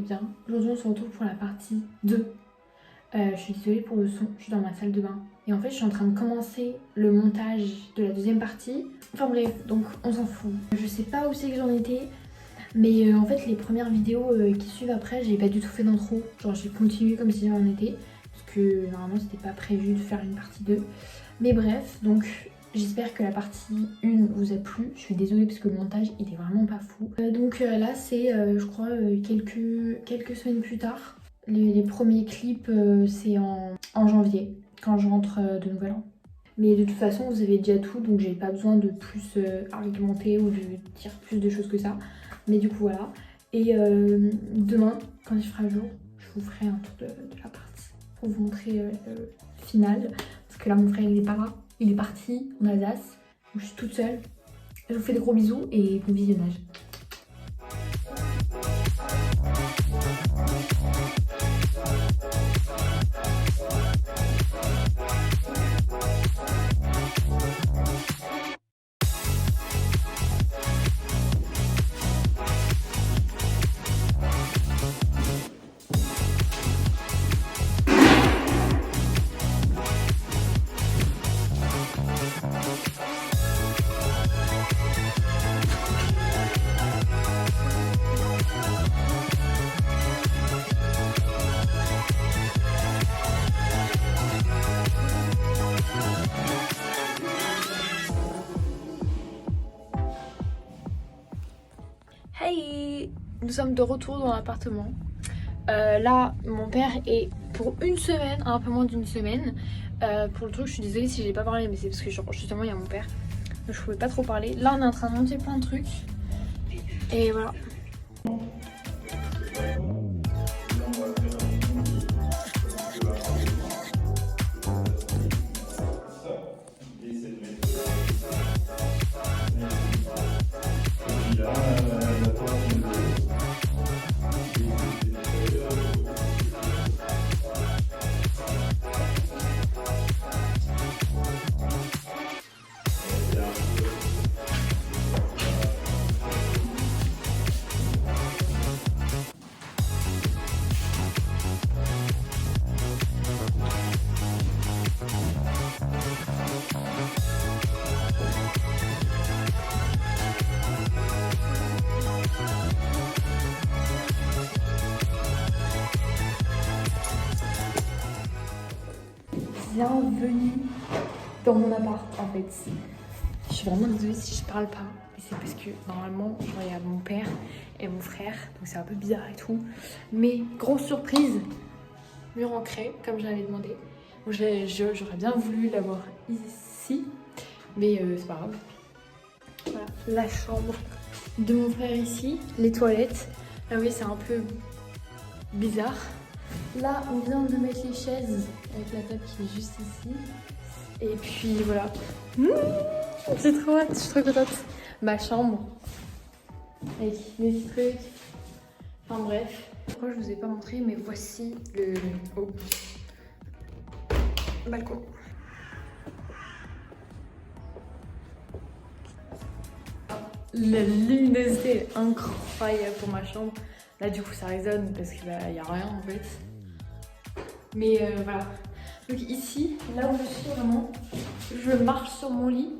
bien. Aujourd'hui on se retrouve pour la partie 2. Je suis désolée pour le son, je suis dans ma salle de bain. Et en fait je suis en train de commencer le montage de la deuxième partie. Enfin bref, donc on s'en fout. Je sais pas où c'est que j'en étais. Mais en fait les premières vidéos qui suivent après, j'ai pas du tout fait d'intro. Genre j'ai continué comme si j'en étais. Parce que normalement c'était pas prévu de faire une partie 2. Mais bref, donc j'espère que la partie 1 vous a plu. Je suis désolée parce que le montage il est vraiment pas fou. Donc là c'est je crois quelques semaines plus tard. Les premiers clips c'est en janvier, quand je rentre de Nouvel An. Mais de toute façon vous avez déjà tout, donc j'ai pas besoin de plus argumenter ou de dire plus de choses que ça. Mais du coup voilà. Et demain, quand il fera jour, je vous ferai un tour de la partie pour vous montrer le final. Parce que là mon frère il est pas là, il est parti en Alsace. Donc je suis toute seule. Je vous fais des gros bisous et bon visionnage. Hey, nous sommes de retour dans l'appartement. Là, mon père est pour une semaine, un peu moins d'une semaine. Pour le truc, je suis désolée si j'ai pas parlé, mais c'est parce que genre, justement il y a mon père. Donc je pouvais pas trop parler. Là, on est en train de monter plein de trucs. Et voilà. Bienvenue dans mon appart en fait. Je suis vraiment désolée si je parle pas. Et c'est parce que normalement genre, il y a mon père et mon frère. Donc c'est un peu bizarre et tout. Mais grosse surprise, mur en craie comme j'avais demandé. J'aurais bien voulu l'avoir ici. Mais c'est pas grave. Voilà, la chambre de mon frère ici. Les toilettes. Là oui c'est un peu bizarre. Là, on vient de mettre les chaises avec la table qui est juste ici. Et puis voilà. J'ai trop hâte, je suis trop contente. Ma chambre. Avec mes petits trucs. Enfin bref. Pourquoi je vous ai pas montré, mais voici le balcon. La luminosité est incroyable pour ma chambre. Là du coup ça résonne parce qu'il n'y a rien en fait. Mais voilà. Donc ici, là où je suis vraiment, je marche sur mon lit.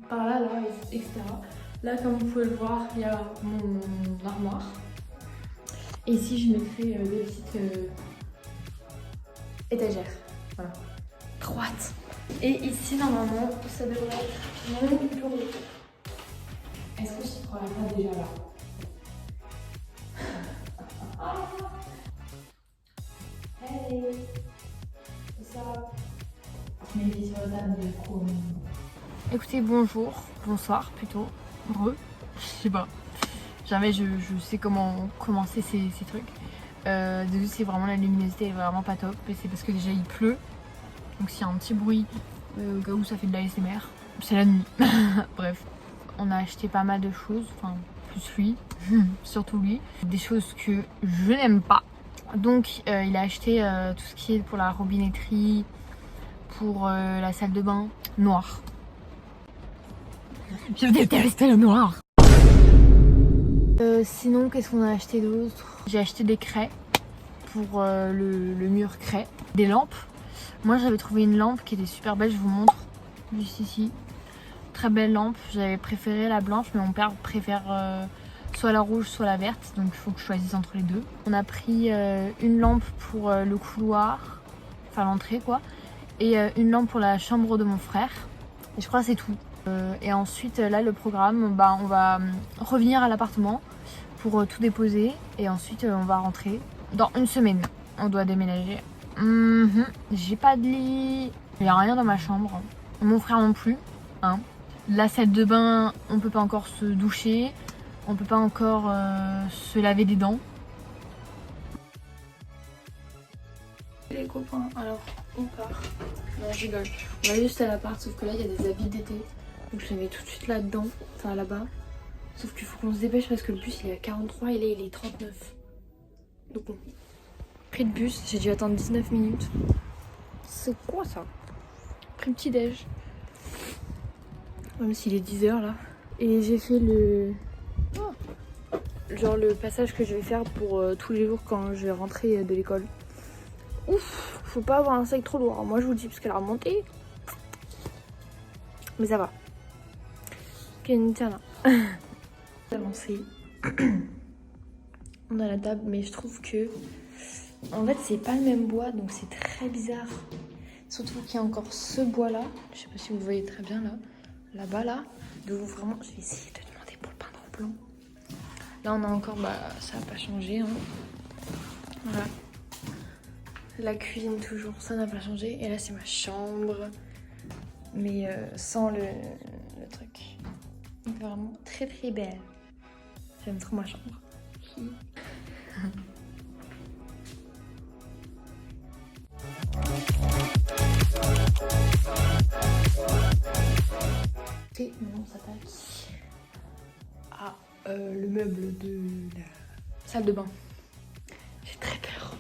Par là, etc. Là comme vous pouvez le voir, il y a mon armoire. Et ici je mettrai des petites étagères. Voilà. Droite. Et ici normalement, ça devrait être mon bureau. Est-ce que je ne crois pas déjà là? Hey, c'est ça. Écoutez, bonjour, bonsoir plutôt, je sais pas. Jamais je sais comment commencer ces trucs. Désolé, c'est vraiment la luminosité est vraiment pas top. Et c'est parce que déjà il pleut. Donc s'il y a un petit bruit, au cas où ça fait de l'ASMR, c'est la nuit. Bref, on a acheté pas mal de choses, enfin plus lui, surtout lui. Des choses que je n'aime pas. Donc il a acheté tout ce qui est pour la robinetterie, pour la salle de bain, noir. Je déteste le noir. Sinon, qu'est-ce qu'on a acheté d'autre? J'ai acheté des craies pour le mur craie. Des lampes. Moi, j'avais trouvé une lampe qui était super belle, je vous montre. Juste ici. Très belle lampe. J'avais préféré la blanche, mais mon père préfère soit la rouge, soit la verte. Donc, il faut que je choisisse entre les deux. On a pris une lampe pour le couloir, enfin l'entrée quoi. Et une lampe pour la chambre de mon frère. Et je crois que c'est tout. Et ensuite, là, le programme, on va revenir à l'appartement pour tout déposer. Et ensuite, on va rentrer dans une semaine. On doit déménager. J'ai pas de lit. Il n'y a rien dans ma chambre. Mon frère non plus. Hein. La salle de bain, on peut pas encore se doucher. On peut pas encore se laver des dents. Les copains, alors on part. Non, je rigole. On va juste à l'appart, sauf que là il y a des habits d'été. Donc je les mets tout de suite là-dedans, enfin là-bas. Sauf qu'il faut qu'on se dépêche parce que le bus il est à 43 et là il est 39. Donc bon. Pris de bus, j'ai dû attendre 19 minutes. C'est quoi ça? Pris petit déj. Même s'il est 10h là. Et j'ai fait le... genre le passage que je vais faire pour tous les jours quand je vais rentrer de l'école. Ouf, faut pas avoir un sac trop lourd. Moi je vous le dis parce qu'elle a remonté. Mais ça va. Tiens là. Avancé. On a la table, mais je trouve que en fait c'est pas le même bois, donc c'est très bizarre. Surtout qu'il y a encore ce bois là. Je sais pas si vous voyez très bien là. Là-bas là. Donc vraiment, je vais essayer de demander pour le peindre en blanc. Là on a encore, ça n'a pas changé. Hein. Voilà. La cuisine toujours, ça n'a pas changé. Et là c'est ma chambre. Mais sans le truc. Donc vraiment très très belle. J'aime trop ma chambre. Et maintenant on s'attaque à le meuble de la salle de bain. J'ai très peur.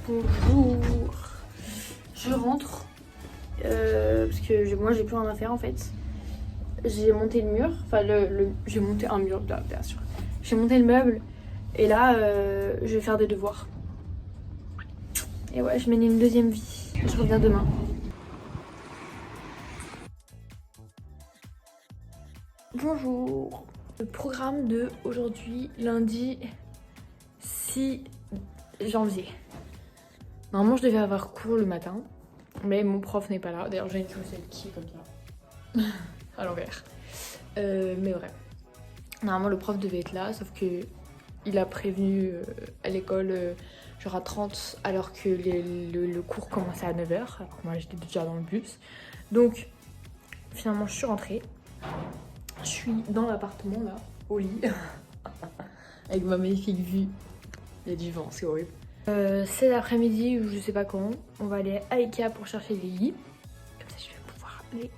Bonjour. Je rentre parce que moi j'ai plus rien à faire en fait. J'ai monté le mur, enfin j'ai monté un mur là, bien sûr. J'ai monté le meuble et là je vais faire des devoirs. Et ouais, je mène une deuxième vie. Je reviens demain. Bonjour. Le programme de aujourd'hui, lundi 6 janvier. Normalement je devais avoir cours le matin, mais mon prof n'est pas là. D'ailleurs j'ai une chaussette qui est comme ça, à l'envers. Mais bref. Normalement le prof devait être là, sauf que il a prévenu à l'école genre à 30 alors que le cours commençait à 9h. Alors que moi j'étais déjà dans le bus. Donc finalement je suis rentrée. Je suis dans l'appartement là, au lit, avec ma magnifique vue. Il y a du vent, c'est horrible. C'est l'après-midi ou je sais pas quand. On va aller à Ikea pour chercher les lits. Comme ça je vais pouvoir aller.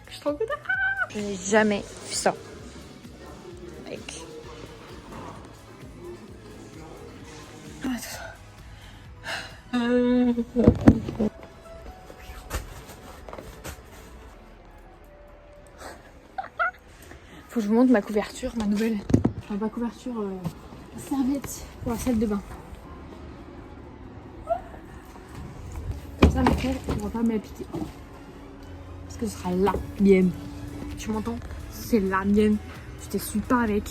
Je suis trop contente. Je n'ai jamais vu ça. Mec. Faut que je vous montre ma couverture, ma nouvelle. Enfin, ma couverture serviette pour la salle de bain. Comme ça, ma tête ne pourra pas me la piquer. Parce que ce sera la mienne. Tu m'entends? C'est la mienne. Je t'essuie pas avec.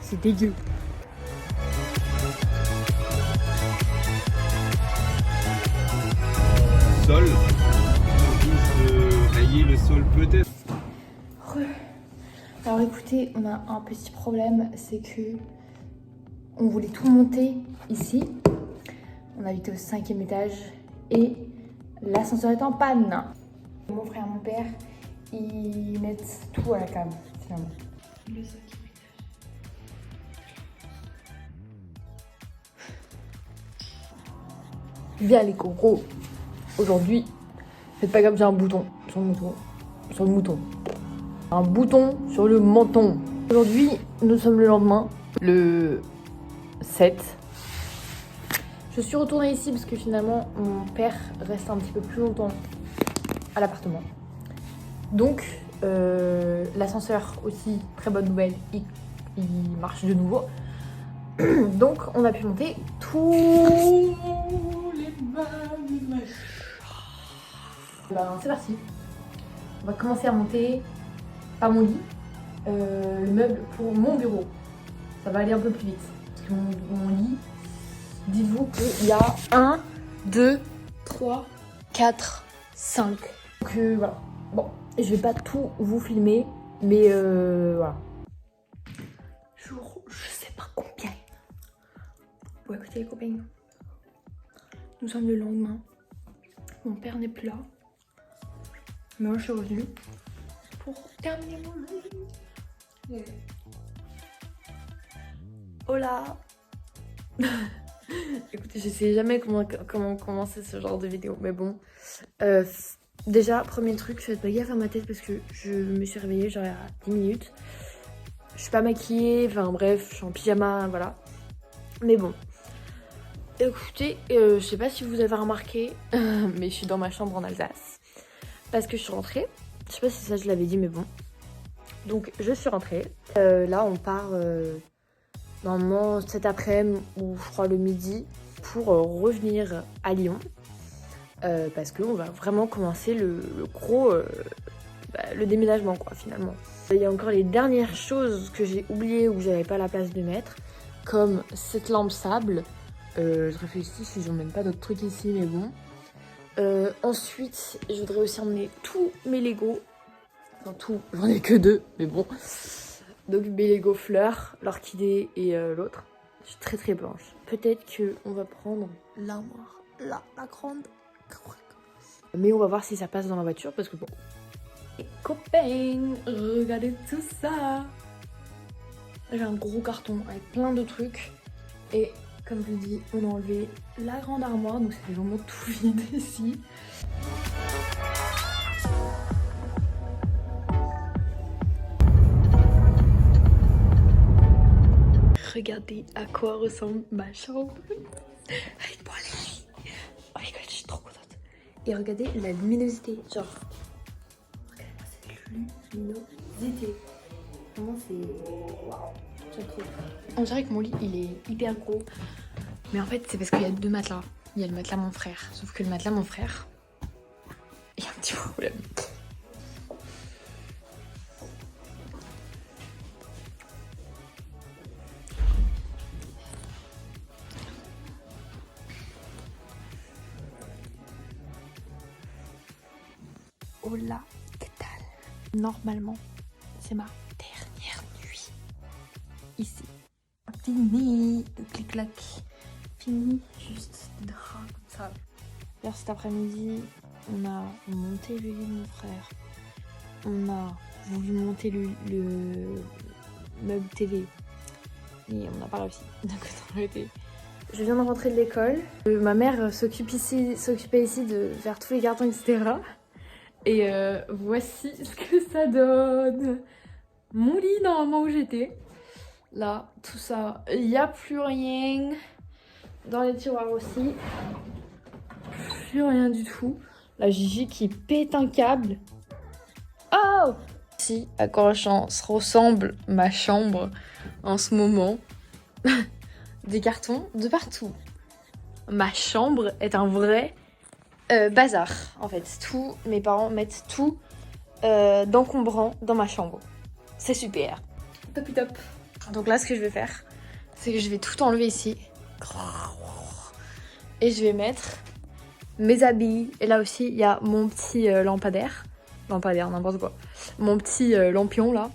C'est dégueu. Sol, de rayer le sol peut-être. Alors écoutez, on a un petit problème, c'est que on voulait tout monter ici. On habitait au 5e étage et l'ascenseur est en panne. Mon frère et mon père, ils mettent tout à la cave finalement. Le 5e étage. Viens les cocos. Aujourd'hui, faites pas comme j'ai un bouton sur mon tour. sur le mouton. Un bouton sur le menton. Aujourd'hui, nous sommes le lendemain, le 7. Je suis retournée ici parce que finalement, mon père reste un petit peu plus longtemps à l'appartement. Donc, l'ascenseur aussi, très bonne nouvelle, il marche de nouveau. Donc, on a pu monter tous les meubles. Ben, c'est parti. On va commencer à monter, pas mon lit, le meuble pour mon bureau. Ça va aller un peu plus vite. Parce que mon lit, dites-vous qu'il y a 1, 2, 3, 4, 5. Donc voilà. Bon, je vais pas tout vous filmer, mais voilà. Jour, je sais pas combien. Bon, écoutez les copains, nous sommes le lendemain. Mon père n'est plus là. Mais moi je suis revenue pour terminer mon lit. Hola. Écoutez, je sais jamais comment commencer ce genre de vidéo, mais bon. Déjà, premier truc, faites pas gaffe à ma tête parce que je me suis réveillée genre il y a 10 minutes. Je suis pas maquillée, enfin bref, je suis en pyjama, voilà. Mais bon. Écoutez, je sais pas si vous avez remarqué, mais je suis dans ma chambre en Alsace. Parce que je suis rentrée. Je sais pas si ça je l'avais dit, mais bon. Donc je suis rentrée. Là, on part normalement cet après-midi ou je crois le midi pour revenir à Lyon. Parce qu'on va vraiment commencer le gros, le déménagement quoi finalement. Il y a encore les dernières choses que j'ai oubliées ou que j'avais pas la place de mettre, comme cette lampe sable. Je réfléchis si j'en même pas d'autres trucs ici, mais bon. Ensuite, je voudrais aussi emmener tous mes Lego. Enfin tout, j'en ai que 2, mais bon. Donc mes Lego fleurs, l'orchidée et l'autre. Je suis très très blanche. Peut-être qu'on va prendre l'armoire, là, la grande. Mais on va voir si ça passe dans la voiture parce que bon. Et copains, regardez tout ça. J'ai un gros carton avec plein de trucs. Et comme je dis, on a enlevé la grande armoire, donc ça fait vraiment tout vide ici. Regardez à quoi ressemble ma chambre. Avec moi, oh my god, je suis trop contente. Et regardez la luminosité, genre. Regardez-moi cette luminosité. Vraiment, c'est. Waouh, j'aime trop. On dirait que mon lit, il est hyper gros. Mais en fait, c'est parce qu'il y a 2 matelas. Il y a le matelas mon frère. Sauf que le matelas mon frère, il y a un petit problème. Hola, que tal? Normalement, c'est ma dernière nuit ici. Fini le clic-clac. Fini juste des draps comme ça. D'ailleurs, cet après-midi, on a monté le lit de mon frère. On a voulu monter le meuble télé. Et on n'a pas réussi. Donc on a arrêté. Je viens de rentrer de l'école. Ma mère s'occupait ici de faire tous les cartons, etc. Et voici ce que ça donne. Mon lit normalement où j'étais. Là, tout ça. Il n'y a plus rien. Dans les tiroirs aussi. Plus rien du tout. La Gigi qui pète un câble. Oh! Si, à quoi ressemble ma chambre en ce moment. Des cartons de partout. Ma chambre est un vrai bazar, en fait. Tout, mes parents mettent tout d'encombrant dans ma chambre. C'est super. Top top. Donc là, ce que je vais faire, c'est que je vais tout enlever ici. Et je vais mettre mes habits. Et là aussi, il y a mon petit lampadaire. Lampadaire, n'importe quoi. Mon petit lampion, là.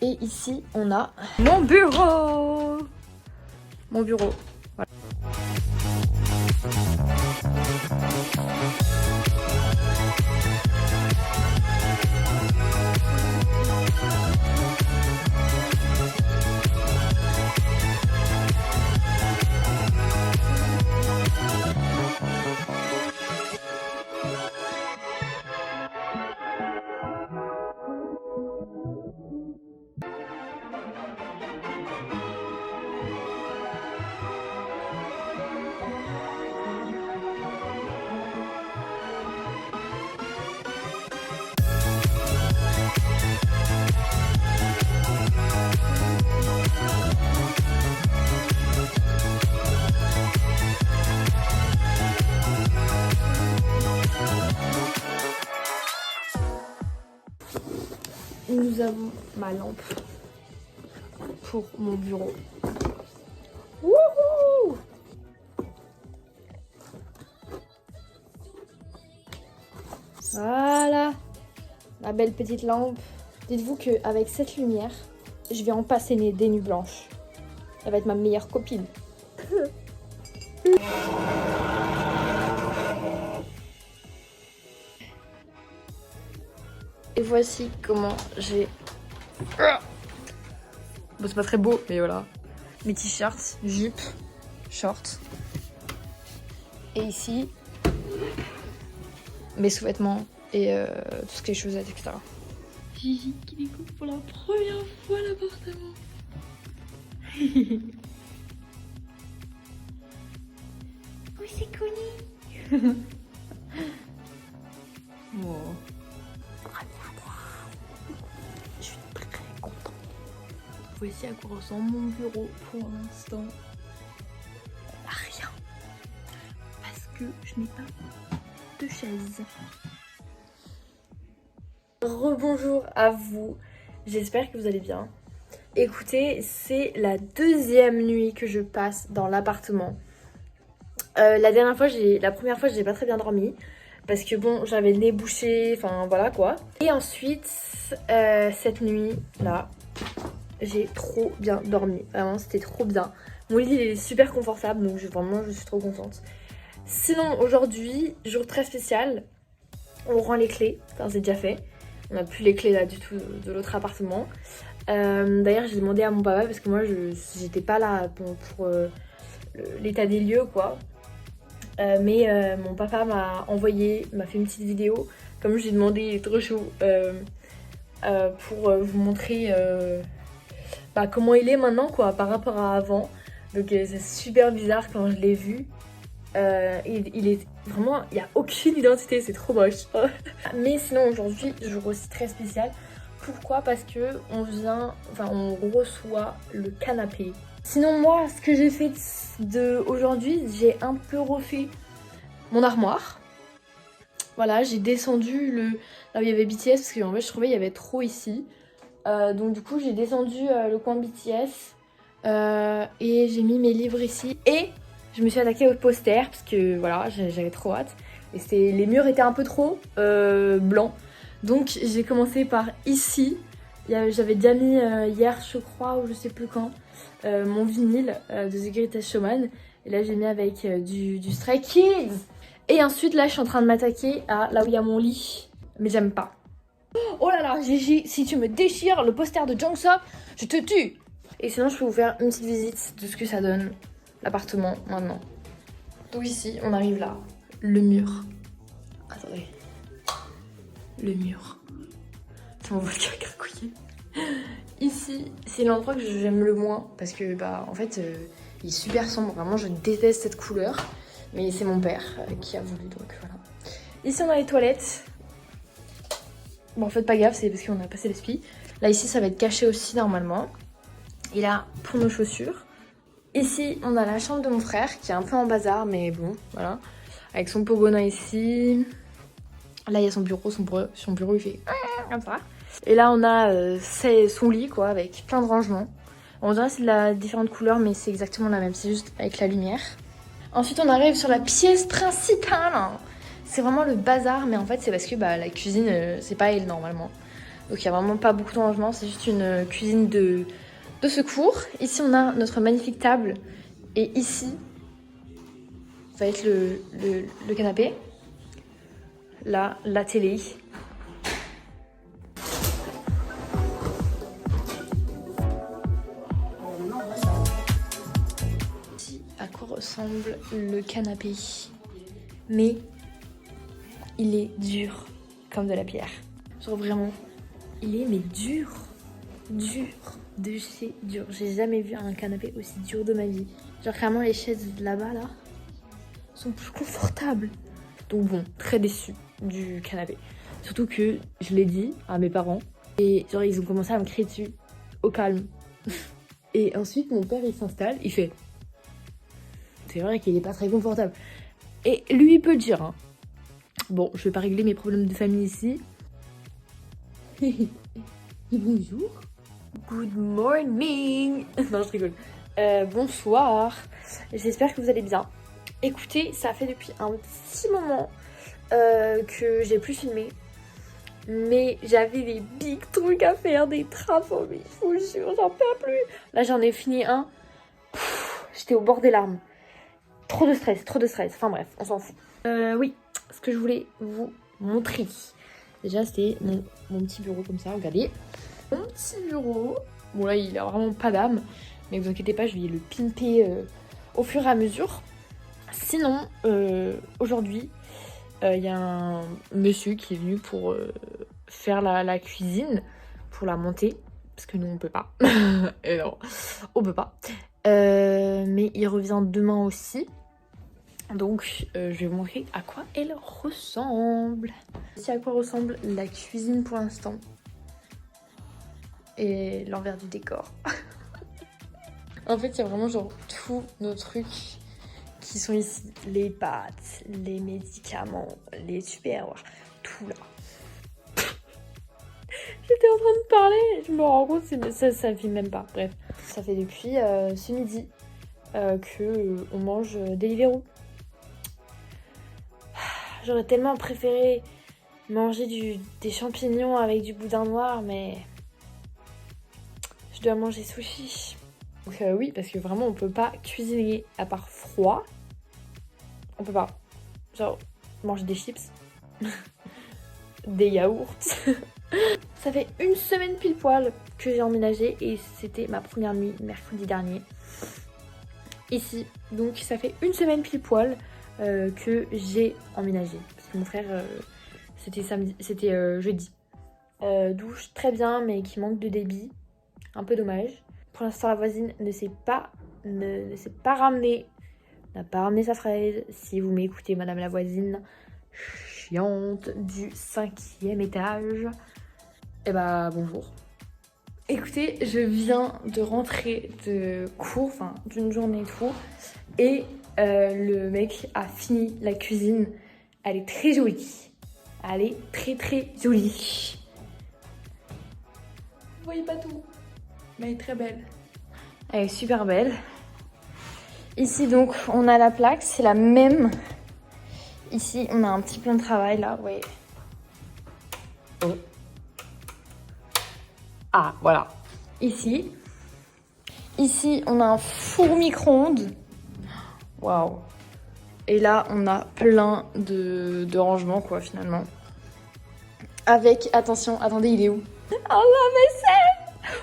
Et ici, on a mon bureau. Mon bureau. Voilà. avons ma lampe pour mon bureau. Wouhou! Voilà, ma belle petite lampe. Dites-vous qu'avec cette lumière, je vais en passer des nuits blanches. Elle va être ma meilleure copine. Et voici comment j'ai... Bon, c'est pas très beau, mais voilà. Mes t-shirts, jupe, shorts. Et ici, mes sous-vêtements et tout ce qui est chaussettes, etc. Gigi qui découvre pour la première fois l'appartement. Oui, c'est connu. Oh. Je suis très contente. Voici à quoi ressemble mon bureau pour l'instant. Rien. Parce que je n'ai pas de chaise. Rebonjour à vous. J'espère que vous allez bien. Écoutez, c'est la deuxième nuit que je passe dans l'appartement. La première fois, j'ai pas très bien dormi. Parce que bon, j'avais le nez bouché, enfin voilà quoi. Et ensuite, cette nuit, là, j'ai trop bien dormi. Vraiment, c'était trop bien. Mon lit, il est super confortable, donc vraiment, je suis trop contente. Sinon, aujourd'hui, jour très spécial. On rend les clés, enfin c'est déjà fait. On n'a plus les clés là du tout de l'autre appartement. D'ailleurs, j'ai demandé à mon papa parce que moi, j'étais pas là pour l'état des lieux quoi. Mais mon papa m'a fait une petite vidéo. Comme je lui ai demandé, il est trop chaud. Pour vous montrer comment il est maintenant quoi, par rapport à avant. Donc c'est super bizarre quand je l'ai vu. Il est vraiment, il n'y a aucune identité, c'est trop moche. Mais sinon aujourd'hui, jour aussi très spécial. Pourquoi? Parce que on reçoit le canapé. Sinon moi, ce que j'ai fait aujourd'hui, j'ai un peu refait mon armoire. Voilà, j'ai descendu là où il y avait BTS parce qu'en fait je trouvais qu'il y avait trop ici. Donc du coup j'ai descendu le coin BTS et j'ai mis mes livres ici. Et je me suis attaquée au poster parce que voilà, j'avais trop hâte. Et les murs étaient un peu trop blancs. Donc j'ai commencé par ici. J'avais déjà mis hier je crois ou je sais plus quand mon vinyle de The Greatest Showman. Et là j'ai mis avec du Stray Kids. Et ensuite là je suis en train de m'attaquer à là où il y a mon lit. Mais j'aime pas. Oh là là Gigi, si tu me déchires le poster de Jungsook, je te tue. Et sinon je peux vous faire une petite visite de ce que ça donne l'appartement maintenant. Donc ici on arrive là. Le mur. Attendez. Le mur. Ça m'envoie le cœur gargouillé. Ici, c'est l'endroit que j'aime le moins parce que en fait il est super sombre, vraiment je déteste cette couleur. Mais c'est mon père qui a voulu, donc voilà. Ici on a les toilettes. Bon, faites pas gaffe, c'est parce qu'on a passé l'esprit. Là ici ça va être caché aussi normalement. Et là pour nos chaussures. Ici on a la chambre de mon frère qui est un peu en bazar, mais bon voilà. Avec son pogona ici. Là il y a son bureau il fait comme ça. Et là on a son lit quoi, avec plein de rangements. On dirait que c'est de la différente couleur, mais c'est exactement la même, c'est juste avec la lumière. Ensuite on arrive sur la pièce principale. C'est vraiment le bazar, mais en fait c'est parce que la cuisine c'est pas elle normalement. Donc il y a vraiment pas beaucoup de rangements, c'est juste une cuisine de secours. Ici on a notre magnifique table et ici ça va être le canapé. Là, la télé. À quoi ressemble le canapé? Mais il est dur comme de la pierre. Genre vraiment, il est dur de chez dur. J'ai jamais vu un canapé aussi dur de ma vie. Genre vraiment les chaises là-bas là sont plus confortables. Donc bon, très déçue du canapé. Surtout que je l'ai dit à mes parents et genre ils ont commencé à me crier dessus au calme. Et ensuite mon père il s'installe, il fait c'est vrai qu'il est pas très confortable. Et lui il peut le dire hein. Bon, je vais pas régler mes problèmes de famille ici. Bonjour. Good morning. Non, je rigole. Bonsoir. J'espère que vous allez bien. Écoutez, ça fait depuis un petit moment que j'ai plus filmé. Mais j'avais des big trucs à faire, des travaux, mais je vous jure, j'en peux plus. Là, j'en ai fini un. J'étais au bord des larmes. Trop de stress, trop de stress. Enfin bref, on s'en fout. Oui, ce que je voulais vous montrer. Déjà, c'était mon petit bureau comme ça, regardez. Mon petit bureau. Bon là, il a vraiment pas d'âme. Mais vous inquiétez pas, je vais le pimper au fur et à mesure. Sinon, aujourd'hui, il y a un monsieur qui est venu pour faire la cuisine, pour la monter. Parce que nous, on peut pas. Et non, on peut pas. Mais il revient demain aussi. Donc, je vais vous montrer à quoi elle ressemble. Voici à quoi ressemble la cuisine pour l'instant. Et l'envers du décor. En fait, il y a vraiment genre tous nos trucs qui sont ici. Les pâtes, les médicaments, les tupperwares, tout là. J'étais en train de parler, je me rends compte, ça filme même pas. Bref, ça fait depuis ce midi que on mange Deliveroo. J'aurais tellement préféré manger des champignons avec du boudin noir, mais je dois manger sushi. Donc oui, parce que vraiment on peut pas cuisiner à part froid. On peut pas. Genre manger des chips, des yaourts. Ça fait une semaine pile poil que j'ai emménagé et c'était ma première nuit mercredi dernier. Ici, donc ça fait une semaine pile poil que j'ai emménagé. Parce que mon frère, c'était jeudi. Douche très bien mais qui manque de débit. Un peu dommage. Pour l'instant la voisine ne s'est pas ramenée. N'a pas ramené sa fraise. Si vous m'écoutez madame la voisine chiante du 5e étage. Eh bah bonjour. Écoutez, je viens de rentrer de cours, enfin d'une journée de cours. Et le mec a fini la cuisine. Elle est très jolie. Elle est très très jolie. Vous voyez pas tout, mais elle est très belle. Elle est super belle. Ici donc on a la plaque, c'est la même. Ici on a un petit plan de travail là, ouais. Oh. Ah voilà. Ici on a un four micro-ondes. Waouh. Et là on a plein de rangements quoi finalement. Avec, attention, attendez il est où? Oh la vaisselle.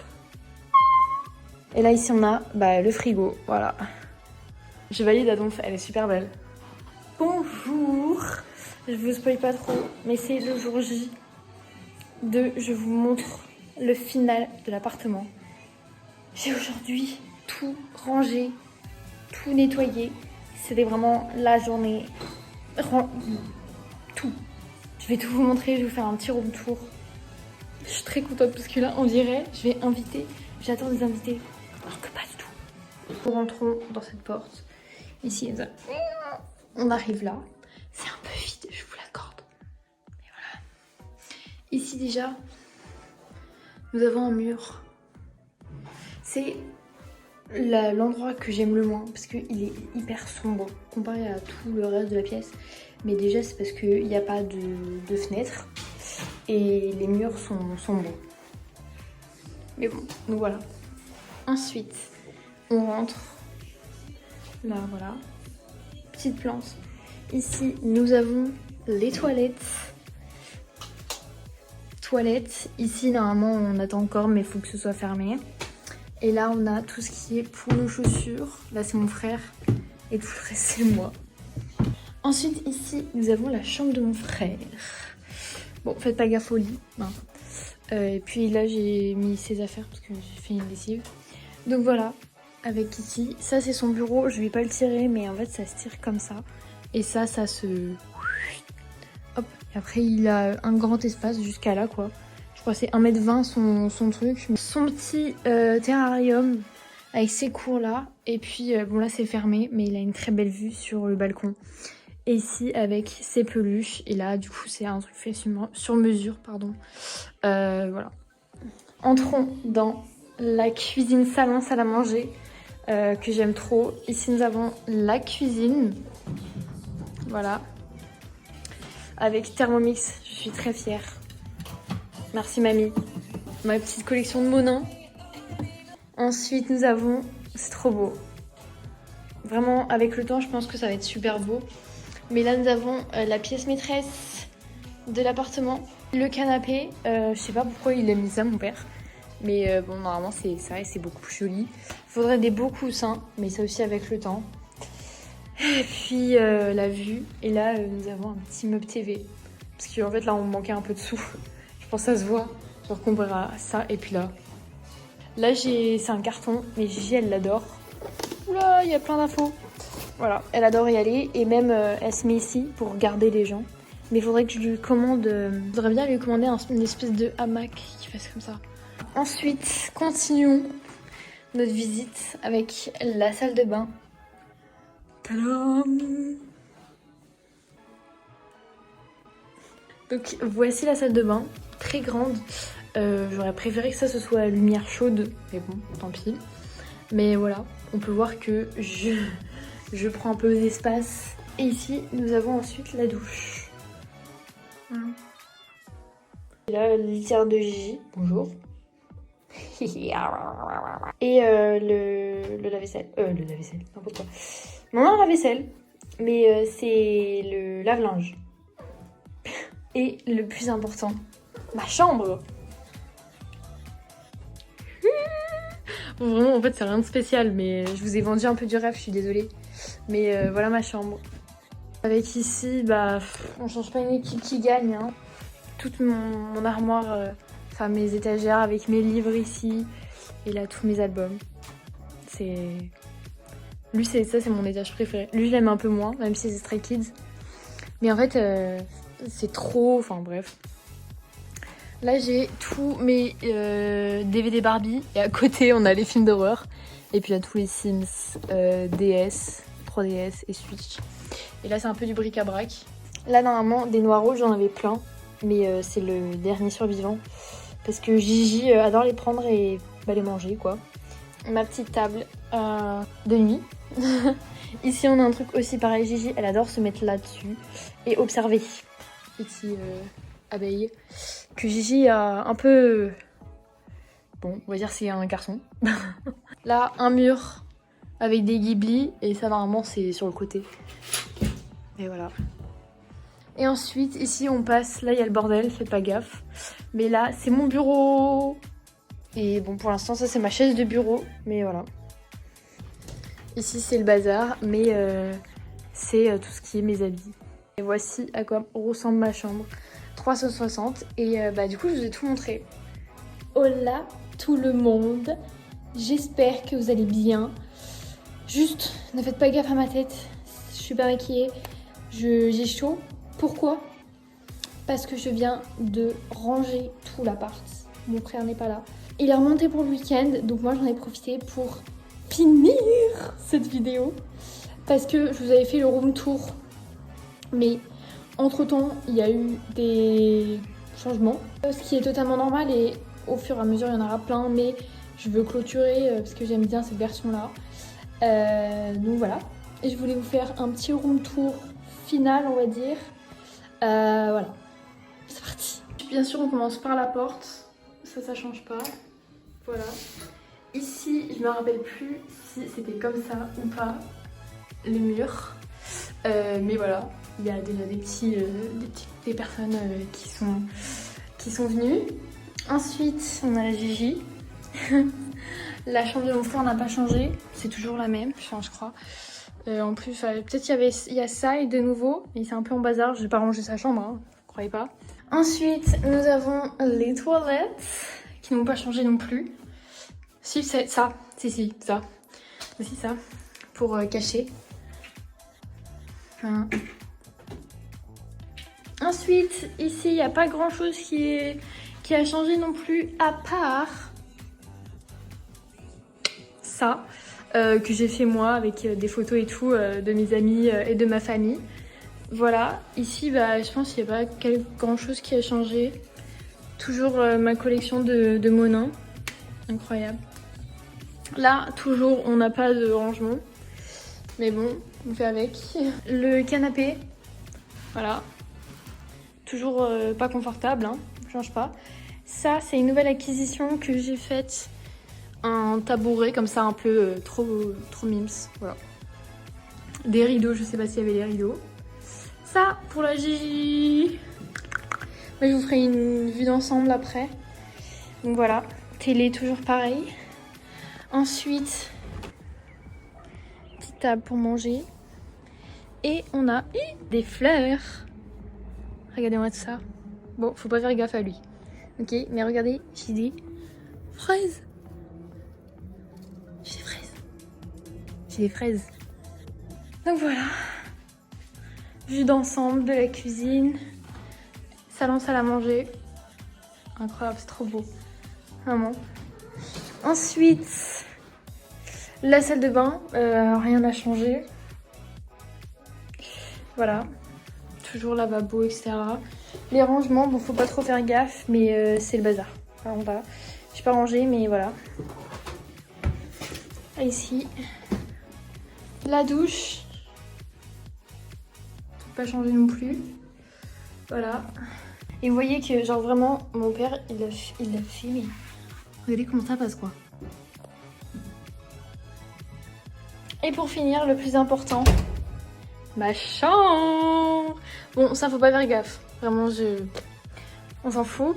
Et là ici on a le frigo, voilà. Je valide la donf, elle est super belle. Bonjour. Je vous spoil pas trop, mais c'est le jour J je vous montre le final de l'appartement. J'ai aujourd'hui tout rangé, tout nettoyé. C'était vraiment la journée. Tout. Je vais tout vous montrer, je vais vous faire un petit room tour. Je suis très contente parce que là, on dirait, j'attends des invités. Alors que pas du tout. Nous rentrons dans cette porte. Ici, on arrive là. C'est un peu vide, je vous l'accorde. Et voilà. Ici déjà, nous avons un mur. C'est l'endroit que j'aime le moins parce qu'il est hyper sombre comparé à tout le reste de la pièce. Mais déjà, c'est parce qu'il n'y a pas de fenêtre et les murs sont sombres. Mais bon, donc voilà. Ensuite, on rentre. Là, voilà. Petite plante. Ici, nous avons les toilettes. Ici, normalement, on attend encore, mais il faut que ce soit fermé. Et là, on a tout ce qui est pour nos chaussures. Là, c'est mon frère. Et tout le reste, c'est moi. Ensuite, ici, nous avons la chambre de mon frère. Bon, faites pas gaffe au lit. Non. Et puis là, j'ai mis ses affaires parce que j'ai fait une lessive. Donc voilà, avec ici. Ça, c'est son bureau. Je vais pas le tirer, mais en fait, ça se tire comme ça. Et ça se... Hop. Et après, il a un grand espace jusqu'à là, quoi. Je crois que c'est 1m20 son truc. Son petit terrarium avec ses cours là. Et puis, bon là, c'est fermé, mais il a une très belle vue sur le balcon. Et ici, avec ses peluches. Et là, du coup, c'est un truc fait sur mesure, pardon. Voilà. Entrons dans la cuisine salon, salle à manger, que j'aime trop. Ici, nous avons la cuisine. Voilà. Avec Thermomix, je suis très fière. Merci mamie. Ma petite collection de Monin. Ensuite, nous avons... C'est trop beau. Vraiment, avec le temps, je pense que ça va être super beau. Mais là, nous avons la pièce maîtresse de l'appartement. Le canapé, je sais pas pourquoi il a mis ça, mon père. Mais bon, normalement, c'est ça et c'est beaucoup plus joli. Il faudrait des beaux coussins, mais ça aussi avec le temps. Et puis, la vue. Et là, nous avons un petit meuble TV. Parce qu'en fait, là, on manquait un peu de sous. Je pense que ça se voit. Genre comparé à ça et puis là. Là, c'est un carton, mais Gigi, elle l'adore. Oula, il y a plein d'infos. Voilà, elle adore y aller. Et même, elle se met ici pour garder les gens. Mais il faudrait que je lui commande... Je voudrais bien lui commander une espèce de hamac qui fasse comme ça. Ensuite, continuons notre visite avec la salle de bain. Tadam! Donc voici la salle de bain, très grande. J'aurais préféré que ça ce soit à lumière chaude, mais bon, tant pis. Mais voilà, on peut voir que je prends un peu d'espace. Et ici, nous avons ensuite la douche. Voilà. Et là, le litière de Gigi, bonjour. Et le lave-vaisselle. Le lave-vaisselle, n'importe quoi. Non, la vaisselle, mais c'est le lave-linge. Et le plus important, ma chambre. Bon, vraiment, en fait, c'est rien de spécial, mais je vous ai vendu un peu du rêve, je suis désolée. Mais voilà ma chambre. Avec ici, bah, on change pas une équipe qui gagne. Hein. Toute mon armoire, enfin mes étagères avec mes livres ici. Et là, tous mes albums. Lui, ça, c'est mon étage préféré. Lui, je l'aime un peu moins, même si c'est Stray Kids. Mais en fait, c'est trop... Enfin, bref. Là, j'ai tous mes DVD Barbie. Et à côté, on a les films d'horreur. Et puis, il y a tous les Sims, DS, 3DS et Switch. Et là, c'est un peu du bric-à-brac. Là, normalement, des noix rouges, j'en avais plein. Mais c'est le dernier survivant. Parce que Gigi adore les prendre et les manger, quoi. Ma petite table de nuit. Ici, on a un truc aussi pareil. Gigi, elle adore se mettre là-dessus et observer. Petite abeille. Que Gigi a un peu... Bon, on va dire c'est un garçon. Là, un mur avec des Ghibli. Et ça, normalement, c'est sur le côté. Et voilà. Et ensuite, ici, on passe... Là, il y a le bordel, faites pas gaffe. Mais là, c'est mon bureau. Et bon, pour l'instant, ça, c'est ma chaise de bureau. Mais voilà. Ici, c'est le bazar. Mais c'est tout ce qui est mes habits. Et voici à quoi ressemble ma chambre. 360. Et du coup, je vous ai tout montré. Hola tout le monde. J'espère que vous allez bien. Juste, ne faites pas gaffe à ma tête. Je suis pas maquillée. J'ai chaud. Pourquoi? Parce que je viens de ranger tout l'appart. Mon frère n'est pas là. Il est remonté pour le week-end, donc moi j'en ai profité pour finir cette vidéo. Parce que je vous avais fait le room tour. Mais entre-temps, il y a eu des changements. Ce qui est totalement normal et au fur et à mesure, il y en aura plein. Mais je veux clôturer parce que j'aime bien cette version-là. Donc voilà. Et je voulais vous faire un petit room tour final, on va dire. Voilà, c'est parti. Bien sûr, on commence par la porte. Ça change pas. Voilà. Ici, je me rappelle plus si c'était comme ça ou pas, les murs. Mais voilà, il y a déjà des personnes qui sont venues. Ensuite, on a la Gigi. La chambre de mon frère n'a pas changé. C'est toujours la même, je crois. En plus, peut-être il y a ça et de nouveau, mais c'est un peu en bazar. J'ai pas rangé sa chambre, hein, croyez pas. Ensuite, nous avons les toilettes qui n'ont pas changé non plus. Si, c'est ça. Si, ça. Aussi ça, pour cacher. Enfin. Ensuite, ici, il n'y a pas grand-chose qui a changé non plus, à part ça. Que j'ai fait moi avec des photos et tout de mes amis et de ma famille. Voilà, ici je pense qu'il n'y a pas grand chose qui a changé. Toujours ma collection de Monin. Incroyable. Là, toujours, on n'a pas de rangement. Mais bon, on fait avec. Le canapé. Voilà. Toujours pas confortable, hein. Change pas. Ça, c'est une nouvelle acquisition que j'ai faite. Un tabouret comme ça, un peu trop mims. Voilà. Des rideaux, je sais pas s'il y avait des rideaux. Ça, pour la Gigi. Moi, je vous ferai une vue d'ensemble après. Donc voilà. Télé, toujours pareil. Ensuite, petite table pour manger. Et on a des fleurs. Regardez-moi tout ça. Bon, faut pas faire gaffe à lui. Ok, mais regardez, j'ai des fraises. J'ai des fraises. J'ai des fraises. Donc voilà. Vue d'ensemble de la cuisine. Salon, salle à manger. Incroyable, c'est trop beau. Vraiment. Ensuite, la salle de bain. Rien n'a changé. Voilà. Toujours lavabo, etc. Les rangements, bon, faut pas trop faire gaffe, mais c'est le bazar. Alors, voilà. J'ai pas rangé, mais voilà. Et ici, la douche. Faut pas changer non plus. Voilà. Et vous voyez que, genre, vraiment, mon père, il l'a fait, mais regardez comment ça passe, quoi. Et pour finir, le plus important, ma chambre. Bon, ça faut pas faire gaffe. Vraiment, on s'en fout.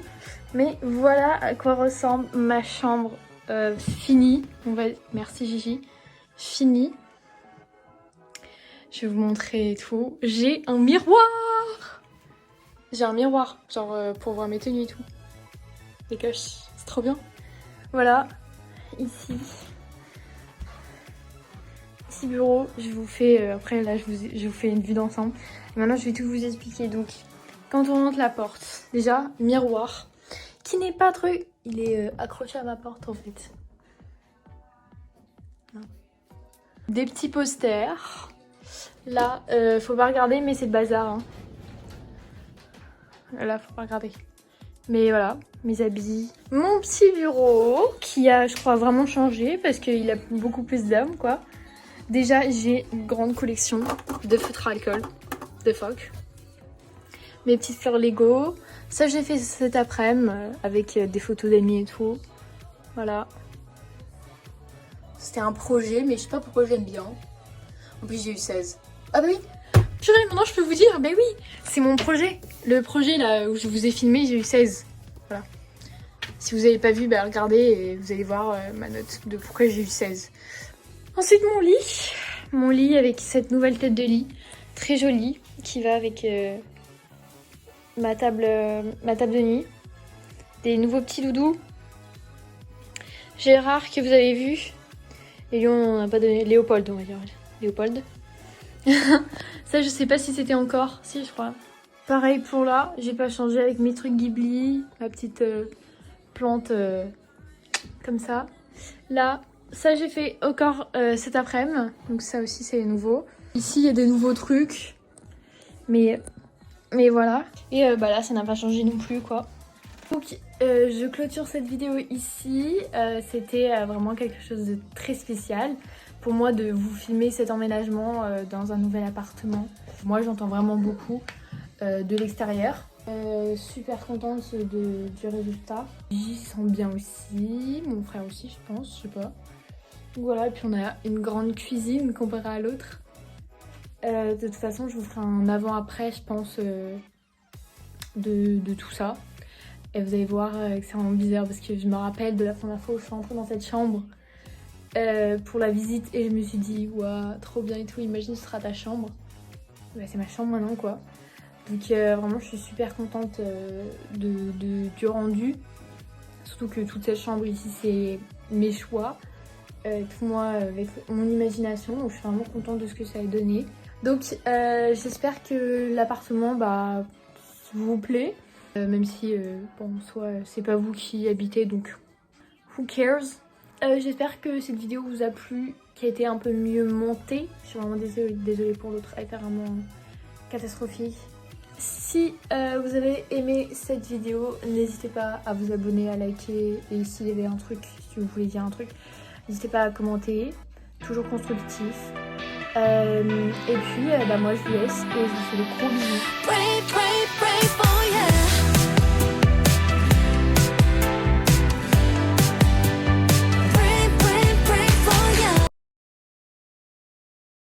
Mais voilà à quoi ressemble ma chambre finie. Merci Gigi. Finie. Je vais vous montrer tout. J'ai un miroir. J'ai un miroir, genre pour voir mes tenues et tout. Les coches, c'est trop bien. Voilà, ici. Ici bureau, je vous fais, après là je vous fais une vue d'ensemble. Maintenant je vais tout vous expliquer. Donc quand on rentre la porte, déjà miroir, qui n'est pas trop... Il est accroché à ma porte en fait. Non. Des petits posters. Là, faut pas regarder mais c'est le bazar. Hein. Là, faut pas regarder. Mais voilà, mes habits. Mon petit bureau, qui a, je crois, vraiment changé parce qu'il a beaucoup plus d'âme, quoi. Déjà, j'ai une grande collection de feutres à alcool, de phoque. Mes petites fleurs Lego. Ça, j'ai fait cet après-midi avec des photos d'amis et tout. Voilà. C'était un projet, mais je sais pas pourquoi j'aime bien. En plus, j'ai eu 16. Ah bah oui! Purée, maintenant je peux vous dire, ben oui, c'est mon projet. Le projet là où je vous ai filmé, j'ai eu 16. Voilà. Si vous n'avez pas vu, ben regardez et vous allez voir ma note de pourquoi j'ai eu 16. Ensuite mon lit. Mon lit avec cette nouvelle tête de lit, très jolie, qui va avec ma table de nuit. Des nouveaux petits doudous. Gérard que vous avez vu. Et lui on n'a pas donné. Léopold on va dire. Léopold. Ça je sais pas si c'était encore, si je crois. Pareil pour là, j'ai pas changé avec mes trucs Ghibli, ma petite plante comme ça. Là, ça j'ai fait encore cet après-midi, donc ça aussi c'est nouveau. Ici il y a des nouveaux trucs, mais voilà. Et bah là ça n'a pas changé non plus quoi. Donc je clôture cette vidéo ici, c'était vraiment quelque chose de très spécial. Pour moi de vous filmer cet emménagement dans un nouvel appartement. Moi j'entends vraiment beaucoup de l'extérieur. Super contente du résultat. J'y sens bien aussi, mon frère aussi je pense, je sais pas. Donc voilà, et puis on a une grande cuisine comparée à l'autre. De toute façon je vous ferai un avant-après je pense de tout ça. Et vous allez voir que c'est vraiment bizarre parce que je me rappelle de la première fois où je suis rentrée dans cette chambre. Pour la visite et je me suis dit waouh trop bien et tout, imagine ce sera ta chambre. Bah, c'est ma chambre maintenant quoi. Donc vraiment je suis super contente du rendu. Surtout que toute cette chambre ici c'est mes choix. Tout moi avec mon imagination, donc je suis vraiment contente de ce que ça a donné. Donc j'espère que l'appartement bah, vous plaît. Même si bon soit c'est pas vous qui habitez donc who cares. J'espère que cette vidéo vous a plu, qui a été un peu mieux montée. Je suis vraiment désolée pour l'autre, elle était vraiment catastrophique. Si vous avez aimé cette vidéo, n'hésitez pas à vous abonner, à liker. Et s'il y avait un truc, si vous voulez dire un truc, n'hésitez pas à commenter. Toujours constructif. Et puis, moi je vous laisse et je vous fais de gros bisous.